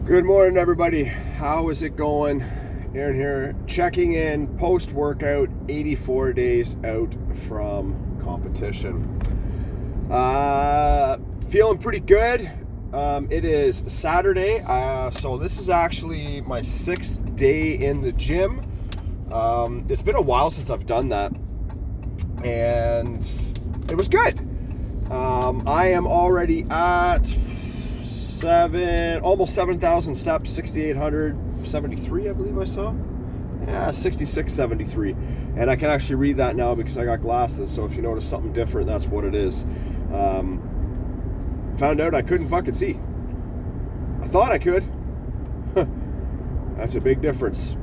Good morning, everybody. How is it going? Aaron here, checking in post-workout, 84 days out from competition. Feeling pretty good. It is Saturday, so this is actually my 6th day in the gym. It's been a while since I've done that, and it was good. I am already at almost 7,000 steps, 6,873, I believe I saw. Yeah, 6,673. And I can actually read that now because I got glasses, so if you notice something different, that's what it is. Found out I couldn't fucking see. I thought I could. That's a big difference.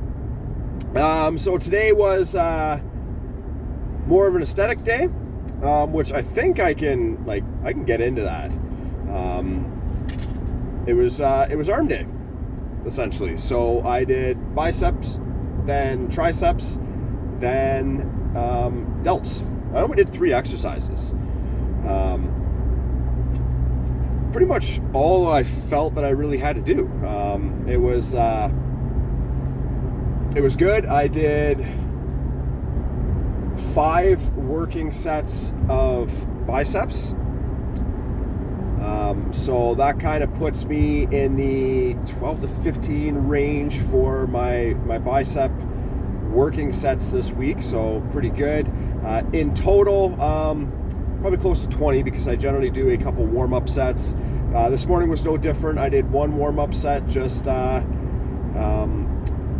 So today was more of an aesthetic day, which I think I can get into that. It was arm day, essentially. So I did biceps, then triceps, then delts. I only did 3 exercises. Pretty much all I felt that I really had to do. It was good. I did 5 working sets of biceps. So that kind of puts me in the 12 to 15 range for my bicep working sets this week. So pretty good. In total, probably close to 20 because I generally do a couple warm-up sets. This morning was no different. I did 1 warm-up set, just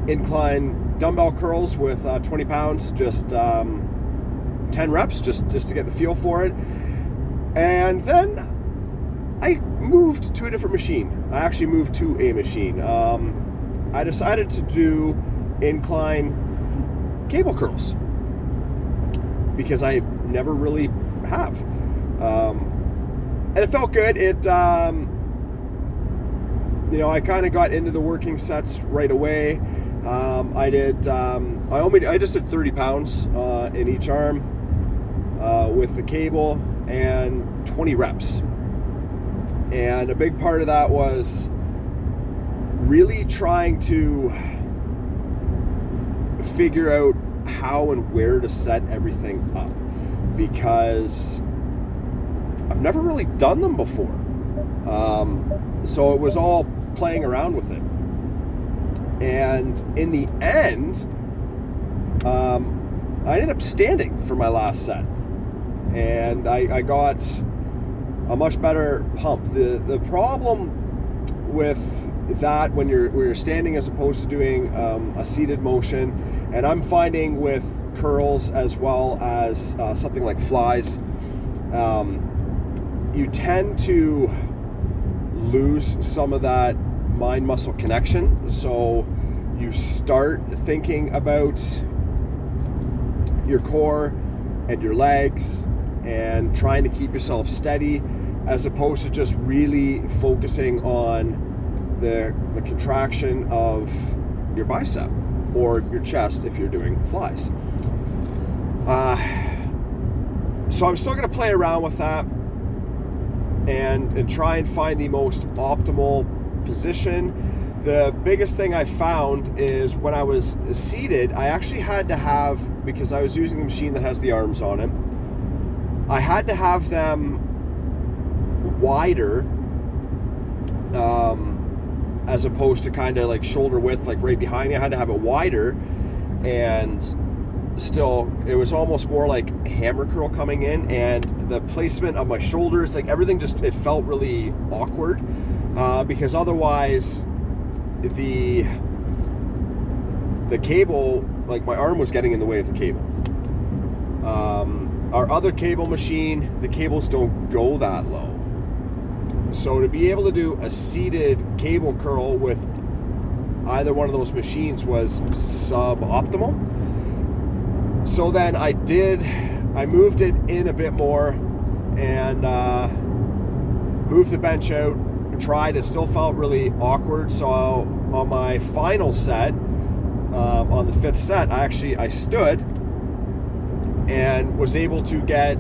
incline dumbbell curls with 20 pounds, just 10 reps, just to get the feel for it. And then I moved to a different machine. I actually moved to a machine. I decided to do incline cable curls because I never really have. And it felt good. I kind of got into the working sets right away. I just did 30 pounds in each arm with the cable and 20 reps. And a big part of that was really trying to figure out how and where to set everything up, because I've never really done them before. So it was all playing around with it. And in the end, I ended up standing for my last set. And I got a much better pump. The problem with that when you're standing as opposed to doing a seated motion, and I'm finding with curls as well as something like flies, you tend to lose some of that mind-muscle connection. So you start thinking about your core and your legs and trying to keep yourself steady, as opposed to just really focusing on the contraction of your bicep or your chest if you're doing flies. So I'm still going to play around with that and try and find the most optimal position. The biggest thing I found is when I was seated, I actually had to have, because I was using the machine that has the arms on it, I had to have them wider, as opposed to kind of like shoulder width, like right behind me. I had to have it wider, and still it was almost more like a hammer curl coming in, and the placement of my shoulders, like everything, just it felt really awkward, because otherwise the cable, like my arm was getting in the way of the cable. Our other cable machine, the cables don't go that low. So to be able to do a seated cable curl with either one of those machines was suboptimal. So then I moved it in a bit more and moved the bench out, tried. It still felt really awkward. So on my final set, on the 5th set, I stood and was able to get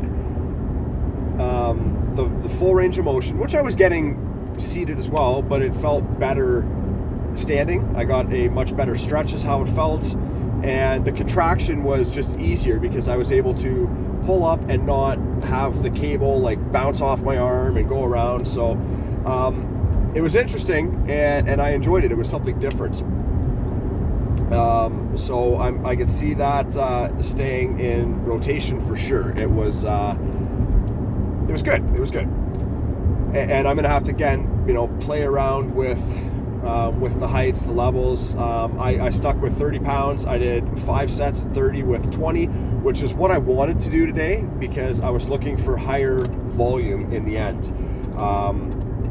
the full range of motion, which I was getting seated as well, but it felt better standing. I got a much better stretch is how it felt. And the contraction was just easier because I was able to pull up and not have the cable like bounce off my arm and go around. So it was interesting, and I enjoyed it. It was something different. So I could see that staying in rotation for sure. It was good. It was good. And I'm going to have to, again, play around with the heights, the levels. I stuck with 30 pounds. I did 5 sets at 30 with 20, which is what I wanted to do today because I was looking for higher volume in the end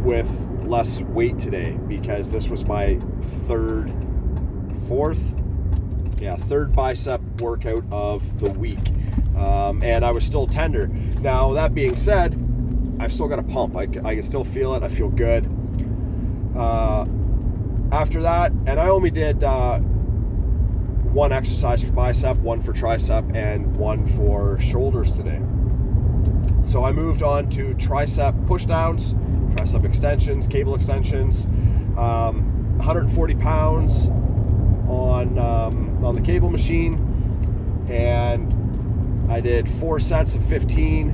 with less weight today, because this was my third bicep workout of the week. And I was still tender. Now, that being said, I've still got a pump. I can still feel it. I feel good. After that, and I only did 1 exercise for bicep, 1 for tricep, and 1 for shoulders today. So I moved on to tricep push downs, tricep extensions, cable extensions, 140 pounds on the cable machine, and I did 4 sets of 15,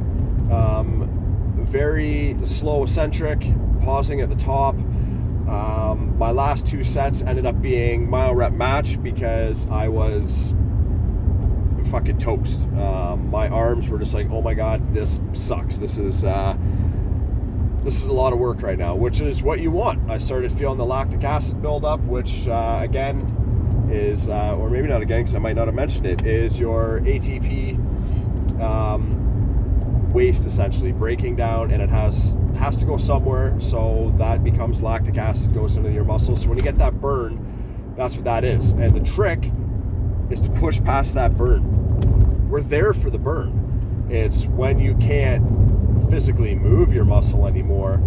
very slow eccentric, pausing at the top. My last 2 sets ended up being mile rep match because I was fucking toast. My arms were just like, oh my god, this sucks. This is a lot of work right now, which is what you want. I started feeling the lactic acid buildup, which again is, or maybe not again because I might not have mentioned it, is your ATP waste essentially breaking down, and it has to go somewhere, so that becomes lactic acid, goes into your muscles. So when you get that burn, that's what that is. And the trick is to push past that burn. We're there for the burn. It's when you can't physically move your muscle anymore,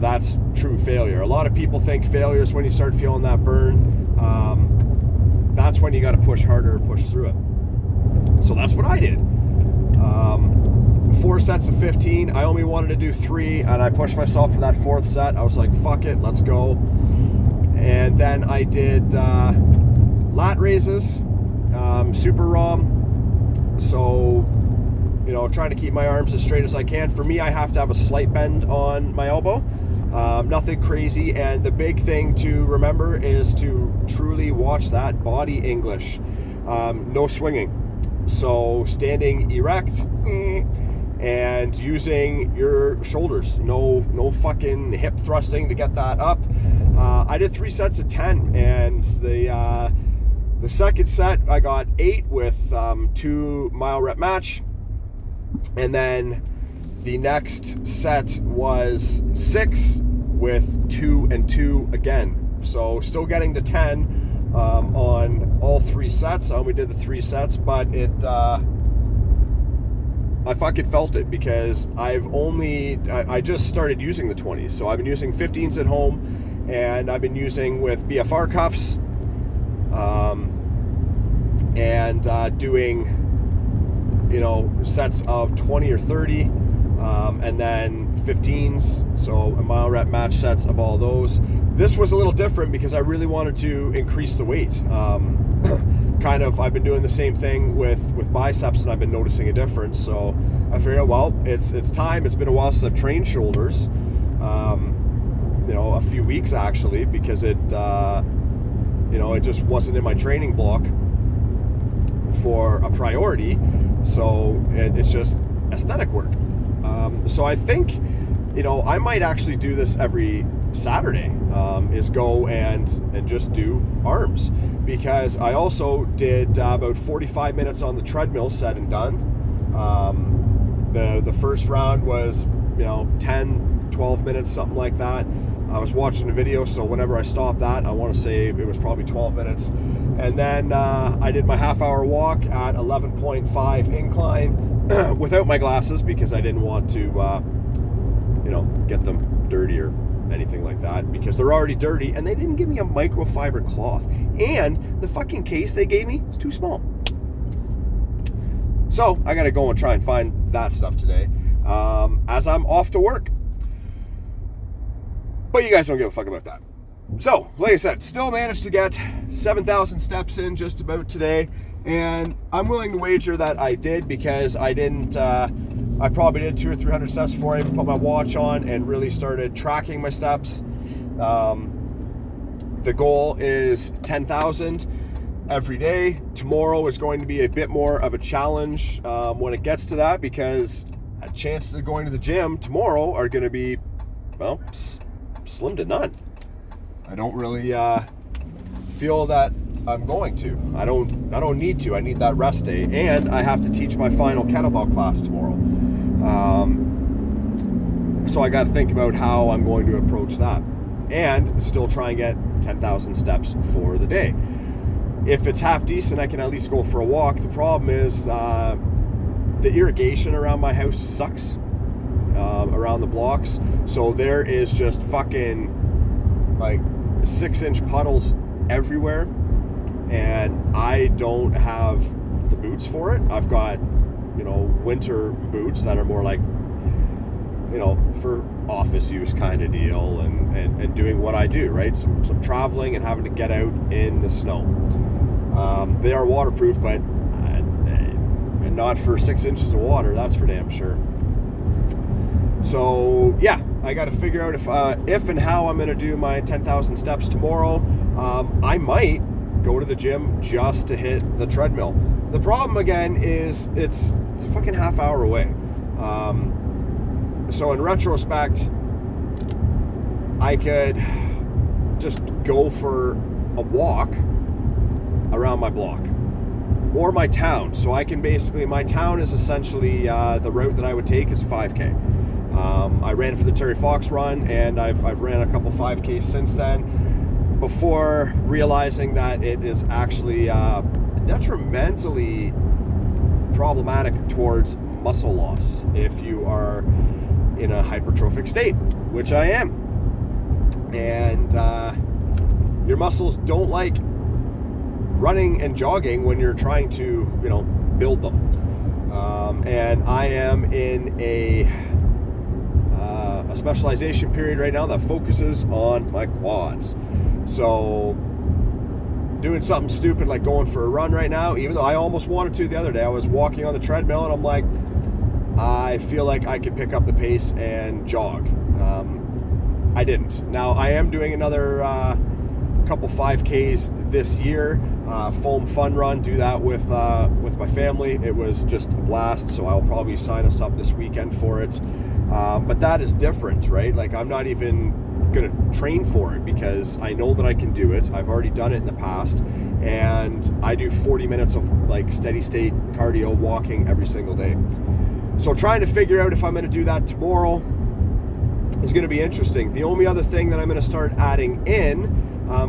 that's true failure. A lot of people think failure is when you start feeling that burn. That's when you got to push harder, push through it. So that's what I did. 4 sets of 15. I only wanted to do 3, and I pushed myself for that 4th set. I was like, fuck it, let's go. And then I did lat raises, super ROM. So, trying to keep my arms as straight as I can. For me, I have to have a slight bend on my elbow. Nothing crazy. And the big thing to remember is to truly watch that body English. No swinging. So standing erect and using your shoulders. No fucking hip thrusting to get that up. I did 3 sets of 10, and the second set I got 8 with 2 mile rep match, and then the next set was 6 with 2 and 2 again. So still getting to 10 on all 3 sets. I only did the 3 sets, but I fucking felt it because I just started using the 20s. So I've been using 15s at home, and I've been using with BFR cuffs, and doing, sets of 20 or 30, and then 15s, so a mile rep match sets of all those. This was a little different because I really wanted to increase the weight. I've been doing the same thing with biceps, and I've been noticing a difference. So I figured, well, it's time. It's been a while since I've trained shoulders. A few weeks actually, because it just wasn't in my training block for a priority. So it's just aesthetic work. So I think, I might actually do this every Saturday, is go and just do arms, because I also did about 45 minutes on the treadmill, said and done. The first round was 10, 12 minutes, something like that. I was watching a video, so whenever I stopped that, I want to say it was probably 12 minutes. And then I did my half-hour walk at 11.5 incline without my glasses, because I didn't want to get them dirty or anything like that, because they're already dirty, and they didn't give me a microfiber cloth, and the fucking case they gave me is too small. So I gotta go and try and find that stuff today, as I'm off to work. But you guys don't give a fuck about that. So, like I said, still managed to get 7,000 steps in just about today, and I'm willing to wager that I did, because I didn't, I probably did 200 or 300 steps before I even put my watch on and really started tracking my steps. The goal is 10,000 every day. Tomorrow is going to be a bit more of a challenge when it gets to that, because chances of going to the gym tomorrow are going to be, well, slim to none. I don't really feel that I'm going to. I don't need to. I need that rest day, and I have to teach my final kettlebell class tomorrow. So I got to think about how I'm going to approach that, and still try and get 10,000 steps for the day. If it's half decent, I can at least go for a walk. The problem is the irrigation around my house sucks, around the blocks. So there is just fucking like 6-inch puddles everywhere, and I don't have the boots for it. I've got, winter boots that are more like, for office use kind of deal, and doing what I do, right? Some traveling and having to get out in the snow. They are waterproof, but not for 6 inches of water, that's for damn sure. So yeah, I got to figure out if and how I'm going to do my 10,000 steps tomorrow. I might go to the gym just to hit the treadmill. The problem again is it's a fucking half hour away. So in retrospect, I could just go for a walk around my block or my town. So I can my town is essentially the route that I would take is 5K. I ran for the Terry Fox run, and I've ran a couple 5Ks since then, before realizing that it is actually detrimentally problematic towards muscle loss if you are in a hypertrophic state, which I am. And your muscles don't like running and jogging when you're trying to, build them. And I am in a specialization period right now that focuses on my quads. So doing something stupid like going for a run right now, even though I almost wanted to the other day, I was walking on the treadmill and I'm like, I feel like I could pick up the pace and jog. I didn't. Now I am doing another couple 5Ks this year, foam fun run, do that with my family. It was just a blast, so I'll probably sign us up this weekend for it. But that is different, right? Like, I'm not even gonna train for it because I know that I can do it. I've already done it in the past, and I do 40 minutes of like steady state cardio walking every single day. So trying to figure out if I'm gonna do that tomorrow is gonna be interesting. The only other thing that I'm gonna start adding in,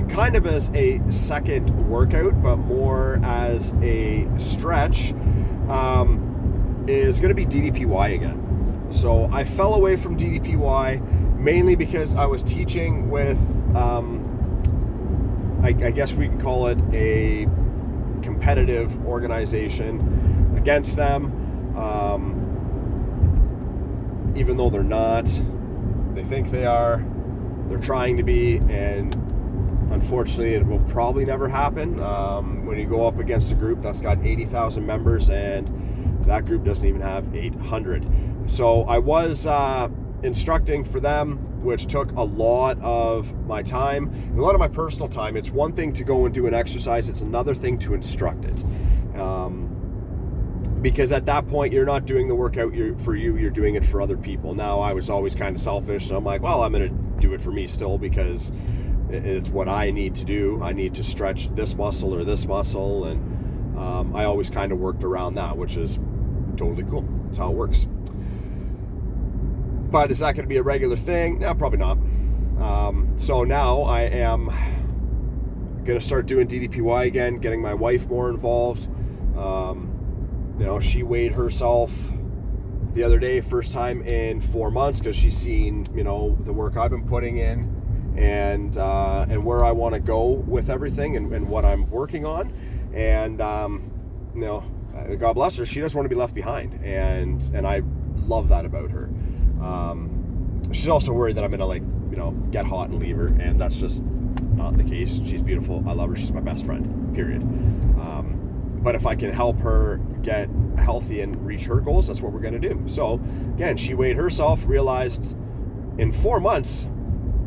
kind of as a second workout, but more as a stretch, is gonna be DDPY again. So I fell away from DDPY mainly because I was teaching with, I guess we can call it a competitive organization against them, even though they're not. They think they are. They're trying to be, and unfortunately it will probably never happen. When you go up against a group that's got 80,000 members and that group doesn't even have 800. So I was instructing for them, which took a lot of my time and a lot of my personal time. It's one thing to go and do an exercise, it's another thing to instruct it. Because at that point, you're not doing the workout for you, you're doing it for other people. Now, I was always kind of selfish, so I'm like, well, I'm going to do it for me still because it's what I need to do. I need to stretch this muscle or this muscle, and I always kind of worked around that, which is totally cool. That's how it works. But is that going to be a regular thing? No, probably not. So now I am going to start doing DDPY again, getting my wife more involved. She weighed herself the other day, first time in 4 months, because she's seen, the work I've been putting in and where I want to go with everything and what I'm working on. And, God bless her, she doesn't want to be left behind. And I love that about her. She's also worried that I'm going to get hot and leave her. And that's just not the case. She's beautiful. I love her. She's my best friend, period. But if I can help her get healthy and reach her goals, that's what we're going to do. So again, she weighed herself, realized in 4 months,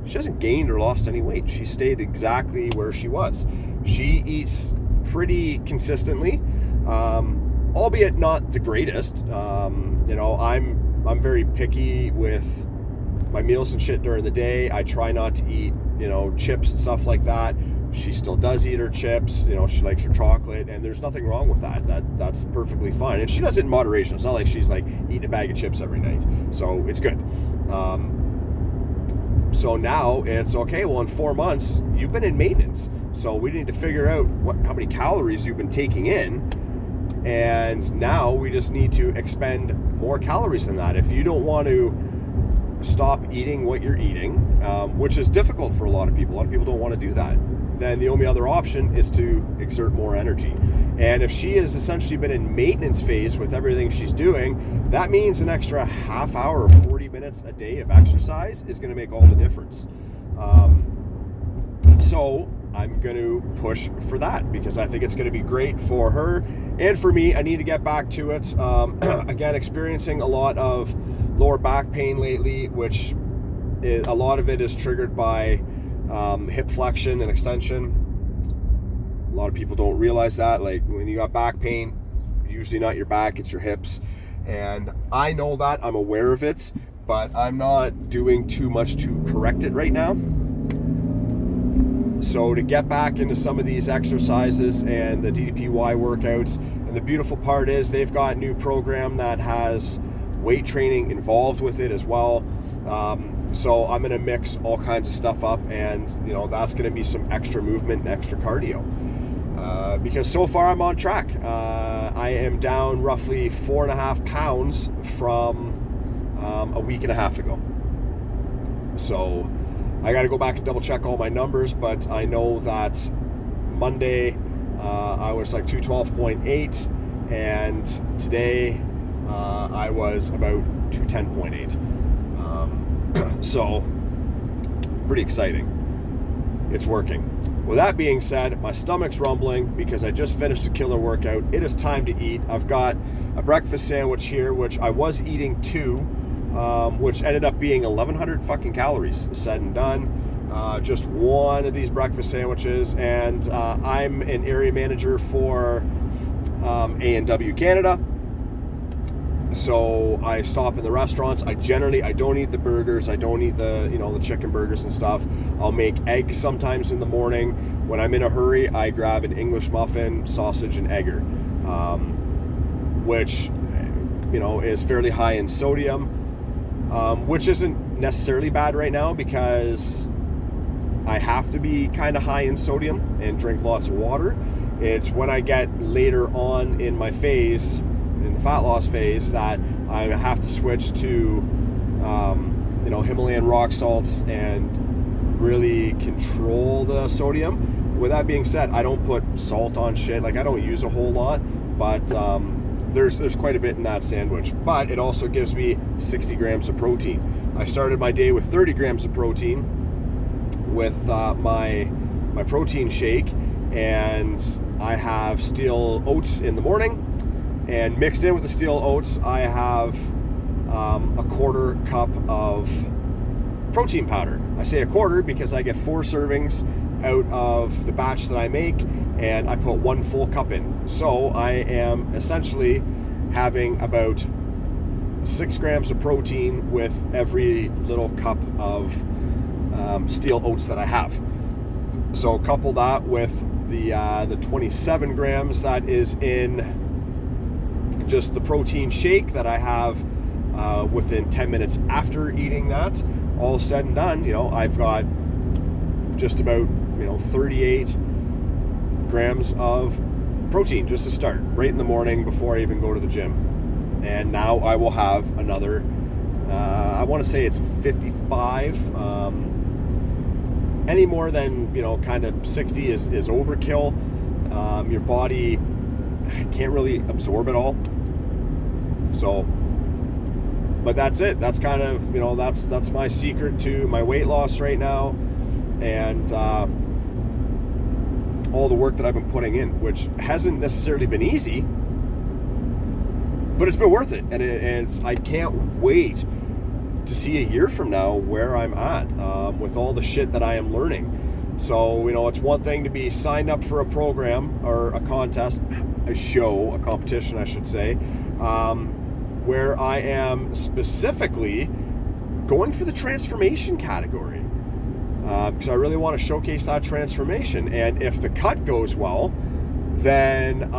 she hasn't gained or lost any weight. She stayed exactly where she was. She eats pretty consistently, albeit not the greatest. I'm very picky with my meals and shit during the day. I try not to eat, chips and stuff like that. She still does eat her chips. She likes her chocolate, and there's nothing wrong with that. That's perfectly fine. And she does it in moderation. It's not like she's like eating a bag of chips every night. So it's good. So now it's okay. Well, in 4 months, you've been in maintenance. So we need to figure out how many calories you've been taking in. And now we just need to expend more calories than that. If you don't want to stop eating what you're eating, which is difficult for a lot of people. A lot of people don't want to do that. Then the only other option is to exert more energy. And if she has essentially been in maintenance phase with everything she's doing, that means an extra half hour or 40 minutes a day of exercise is going to make all the difference. So I'm going to push for that because I think it's going to be great for her and for me. I need to get back to it. Again, experiencing a lot of lower back pain lately, which a lot of it is triggered by hip flexion and extension. A lot of people don't realize that. Like when you got back pain, usually not your back, it's your hips. And I know that, I'm aware of it, but I'm not doing too much to correct it right now. So to get back into some of these exercises and the DDPY workouts, and the beautiful part is they've got a new program that has weight training involved with it as well. So I'm going to mix all kinds of stuff up, and that's going to be some extra movement and extra cardio. Because so far I'm on track. I am down roughly 4.5 pounds from a week and a half ago. So I got to go back and double check all my numbers, but I know that Monday I was like 212.8, and today I was about 210.8. So pretty exciting. It's working. With that being said, my stomach's rumbling because I just finished a killer workout. It is time to eat. I've got a breakfast sandwich here, which I was eating 2, which ended up being 1,100 fucking calories said and done. Just one of these breakfast sandwiches, and I'm an area manager for A&W Canada. So I stop in the restaurants. I don't eat the burgers. I don't eat the chicken burgers and stuff. I'll make eggs sometimes in the morning. When I'm in a hurry, I grab an English muffin, sausage, and egger, which is fairly high in sodium, which isn't necessarily bad right now because I have to be kind of high in sodium and drink lots of water. It's when I get later on in my phase, in the fat loss phase, that I have to switch to Himalayan rock salts and really control the sodium. With that being said, I don't put salt on shit. Like, I don't use a whole lot, but there's quite a bit in that sandwich. But it also gives me 60 grams of protein. I started my day with 30 grams of protein with my protein shake, and I have steel oats in the morning. And mixed in with the steel oats, I have a quarter cup of protein powder. I say a quarter because I get 4 servings out of the batch that I make, and I put 1 full cup in. So I am essentially having about 6 grams of protein with every little cup of steel oats that I have. So couple that with the 27 grams that is in just the protein shake that I have within 10 minutes after eating that. All said and done, I've got just about 38 grams of protein just to start right in the morning before I even go to the gym. And now I will have another I want to say it's 55. Any more than kind of 60 is overkill. Your body can't really absorb it all. So, but that's it. That's kind of that's my secret to my weight loss right now. And all the work that I've been putting in, which hasn't necessarily been easy, but it's been worth it. And I can't wait to see a year from now where I'm at with all the shit that I am learning. So, it's one thing to be signed up for a program or a contest, a competition, I should say, where I am specifically going for the transformation category. Because I really want to showcase that transformation. And if the cut goes well, then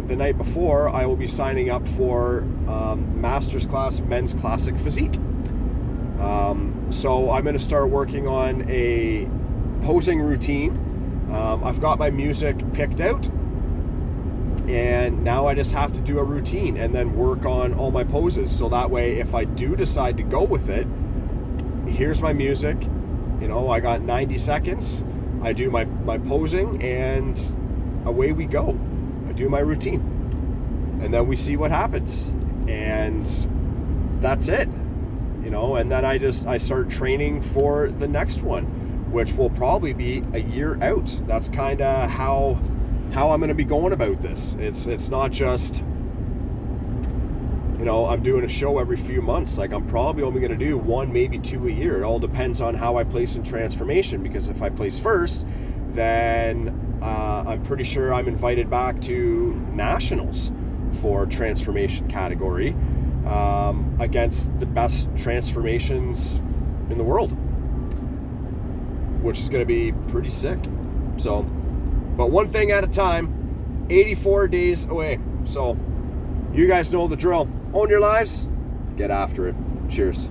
the night before, I will be signing up for Master's Class Men's Classic Physique. So I'm going to start working on a posing routine. I've got my music picked out, and now I just have to do a routine and then work on all my poses. So that way, if I do decide to go with it, here's my music. I got 90 seconds. I do my posing, and away we go. I do my routine, and then we see what happens, and that's it. And then I start training for the next one, which will probably be a year out. That's kind of how I'm going to be going about this. It's not just I'm doing a show every few months. Like, I'm probably only going to do 1, maybe 2 a year. It all depends on how I place in transformation, because if I place first, then I'm pretty sure I'm invited back to nationals for transformation category against the best transformations in the world, which is going to be pretty sick. So, but one thing at a time, 84 days away. So you guys know the drill. Own your lives, get after it. Cheers.